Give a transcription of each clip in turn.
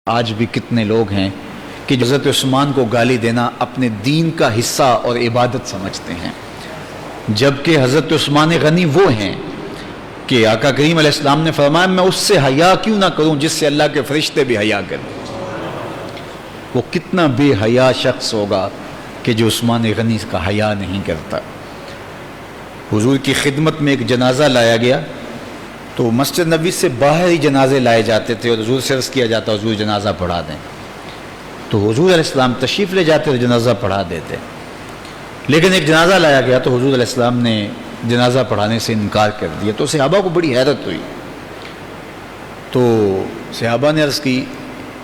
آج بھی کتنے لوگ ہیں کہ حضرت عثمان کو گالی دینا اپنے دین کا حصہ اور عبادت سمجھتے ہیں، جبکہ حضرت عثمان غنی وہ ہیں کہ آقا کریم علیہ السلام نے فرمایا میں اس سے حیا کیوں نہ کروں جس سے اللہ کے فرشتے بھی حیا کریں۔ وہ کتنا بے حیا شخص ہوگا کہ جو عثمان غنی کا حیا نہیں کرتا۔ حضور کی خدمت میں ایک جنازہ لایا گیا تو مسجد نبوی سے باہر ہی جنازے لائے جاتے تھے اور حضور سے عرض کیا جاتا حضور جنازہ پڑھا دیں، تو حضور علیہ السلام تشریف لے جاتے اور جنازہ پڑھا دیتے۔ لیکن ایک جنازہ لایا گیا تو حضور علیہ السلام نے جنازہ پڑھانے سے انکار کر دیا، تو صحابہ کو بڑی حیرت ہوئی۔ تو صحابہ نے عرض کی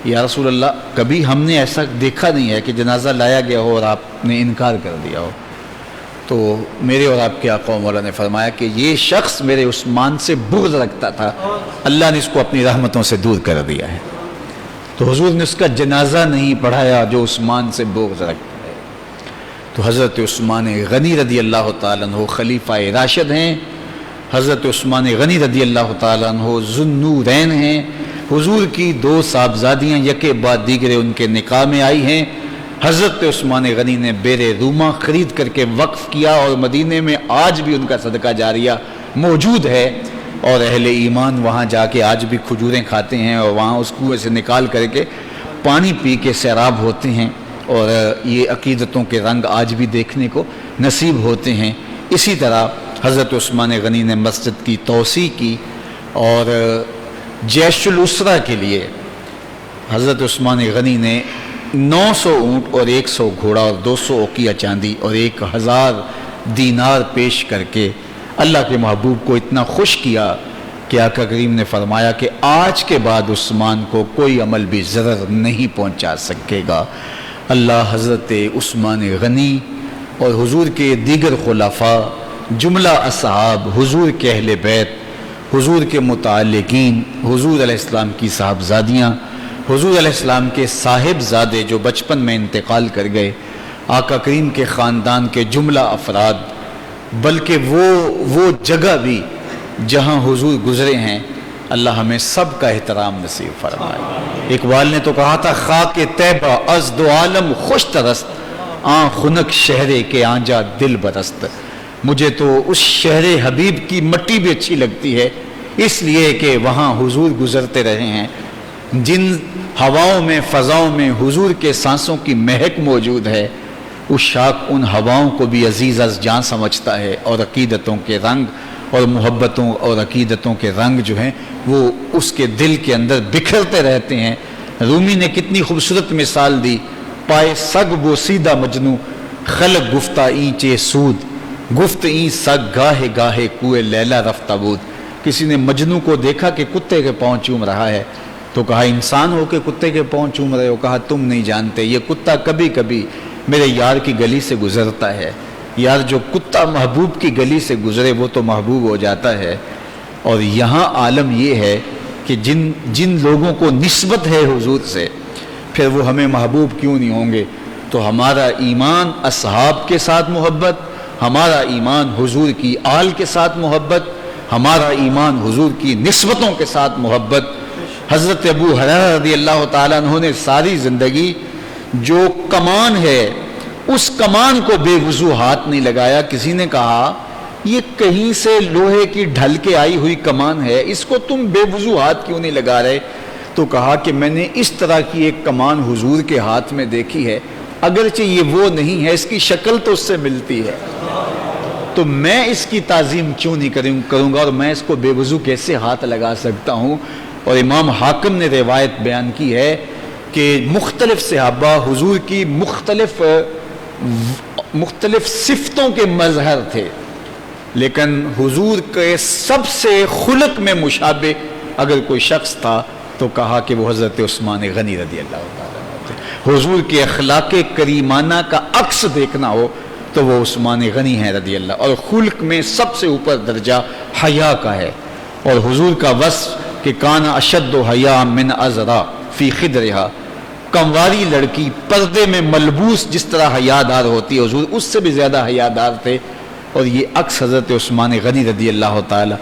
یا رسول اللہ کبھی ہم نے ایسا دیکھا نہیں ہے کہ جنازہ لایا گیا ہو اور آپ نے انکار کر دیا ہو۔ تو میرے اور آپ کے آقا و مولا نے فرمایا کہ یہ شخص میرے عثمان سے بغض رکھتا تھا، اللہ نے اس کو اپنی رحمتوں سے دور کر دیا ہے۔ تو حضور نے اس کا جنازہ نہیں پڑھایا جو عثمان سے بغض رکھتا ہے۔ تو حضرت عثمان غنی رضی اللہ تعالیٰ عنہ خلیفہ راشد ہیں، حضرت عثمان غنی رضی اللہ تعالیٰ عنہ ذو النورین ہیں، حضور کی دو صاحبزادیاں یکے بعد دیگرے ان کے نکاح میں آئی ہیں۔ حضرت عثمان غنی نے بیر روما خرید کر کے وقف کیا اور مدینے میں آج بھی ان کا صدقہ جاریہ موجود ہے، اور اہل ایمان وہاں جا کے آج بھی کھجوریں کھاتے ہیں اور وہاں اس کنویں سے نکال کر کے پانی پی کے سیراب ہوتے ہیں، اور یہ عقیدتوں کے رنگ آج بھی دیکھنے کو نصیب ہوتے ہیں۔ اسی طرح حضرت عثمان غنی نے مسجد کی توسیع کی، اور جیش الاسرہ کے لیے حضرت عثمان غنی نے 900 اونٹ اور 100 گھوڑا اور 200 اوقیہ چاندی اور 1000 دینار پیش کر کے اللہ کے محبوب کو اتنا خوش کیا کہ آقا کریم نے فرمایا کہ آج کے بعد عثمان کو کوئی عمل بھی ضرر نہیں پہنچا سکے گا۔ اللہ حضرت عثمان غنی اور حضور کے دیگر خلفاء، جملہ اصحاب، حضور کے اہل بیت، حضور کے متعلقین، حضور علیہ السلام کی صاحبزادیاں، حضور علیہ السلام کے صاحبزادے جو بچپن میں انتقال کر گئے، آقا کریم کے خاندان کے جملہ افراد، بلکہ وہ جگہ بھی جہاں حضور گزرے ہیں، اللہ ہمیں سب کا احترام نصیب فرمائے۔ اقبال نے تو کہا تھا خاک طیبہ از دو عالم خوش ترست، آن خنک شہر کے آنجا دل برست۔ مجھے تو اس شہر حبیب کی مٹی بھی اچھی لگتی ہے، اس لیے کہ وہاں حضور گزرتے رہے ہیں۔ جن ہواؤں میں فضاؤں میں حضور کے سانسوں کی مہک موجود ہے، اس شاک ان ہواؤں کو بھی عزیز از جان سمجھتا ہے، اور عقیدتوں کے رنگ اور محبتوں اور عقیدتوں کے رنگ جو ہیں وہ اس کے دل کے اندر بکھرتے رہتے ہیں۔ رومی نے کتنی خوبصورت مثال دی، پائے سگ وہ سیدھا مجنو، خلق گفتہ اینچے سود، گفت این سگ گاہے گاہے کوئے لیلا رفتہ بود۔ کسی نے مجنو کو دیکھا کہ کتے کے پاؤں چوم رہا ہے، تو کہا انسان ہو کے کتے کے پاؤں چوم رہے ہو؟ کہا تم نہیں جانتے، یہ کتا کبھی کبھی میرے یار کی گلی سے گزرتا ہے۔ یار جو کتا محبوب کی گلی سے گزرے وہ تو محبوب ہو جاتا ہے۔ اور یہاں عالم یہ ہے کہ جن لوگوں کو نسبت ہے حضور سے، پھر وہ ہمیں محبوب کیوں نہیں ہوں گے؟ تو ہمارا ایمان اصحاب کے ساتھ محبت، ہمارا ایمان حضور کی آل کے ساتھ محبت، ہمارا ایمان حضور کی نسبتوں کے ساتھ محبت۔ حضرت ابو ہریرہ رضی اللہ تعالیٰ عنہ نے ساری زندگی جو کمان ہے اس کمان کو بے وضو ہاتھ نہیں لگایا۔ کسی نے کہا یہ کہیں سے لوہے کی ڈھل کے آئی ہوئی کمان ہے، اس کو تم بے وضو ہاتھ کیوں نہیں لگا رہے؟ تو کہا کہ میں نے اس طرح کی ایک کمان حضور کے ہاتھ میں دیکھی ہے، اگرچہ یہ وہ نہیں ہے، اس کی شکل تو اس سے ملتی ہے، تو میں اس کی تعظیم کیوں نہیں کروں گا، اور میں اس کو بے وضو کیسے ہاتھ لگا سکتا ہوں؟ اور امام حاکم نے روایت بیان کی ہے کہ مختلف صحابہ حضور کی مختلف صفتوں کے مظہر تھے، لیکن حضور کے سب سے خلق میں مشابہ اگر کوئی شخص تھا تو کہا کہ وہ حضرت عثمان غنی رضی اللہ تعالیٰ عنہ تھے۔ حضور کے اخلاق کریمانہ کا عکس دیکھنا ہو تو وہ عثمان غنی ہیں رضی اللہ، اور خلق میں سب سے اوپر درجہ حیا کا ہے، اور حضور کا وصف کہ کان اشد حیا من ازرا فی خدرہا، کمواری لڑکی پردے میں ملبوس جس طرح حیادار ہوتی ہے حضور اس سے بھی زیادہ حیادار تھے، اور یہ عکس حضرت عثمان غنی رضی اللہ تعالی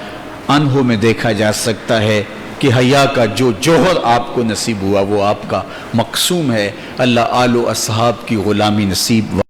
عنہ میں دیکھا جا سکتا ہے۔ کہ حیا کا جو جوہر آپ کو نصیب ہوا وہ آپ کا مقسوم ہے۔ اللہ آل و اصحاب کی غلامی نصیب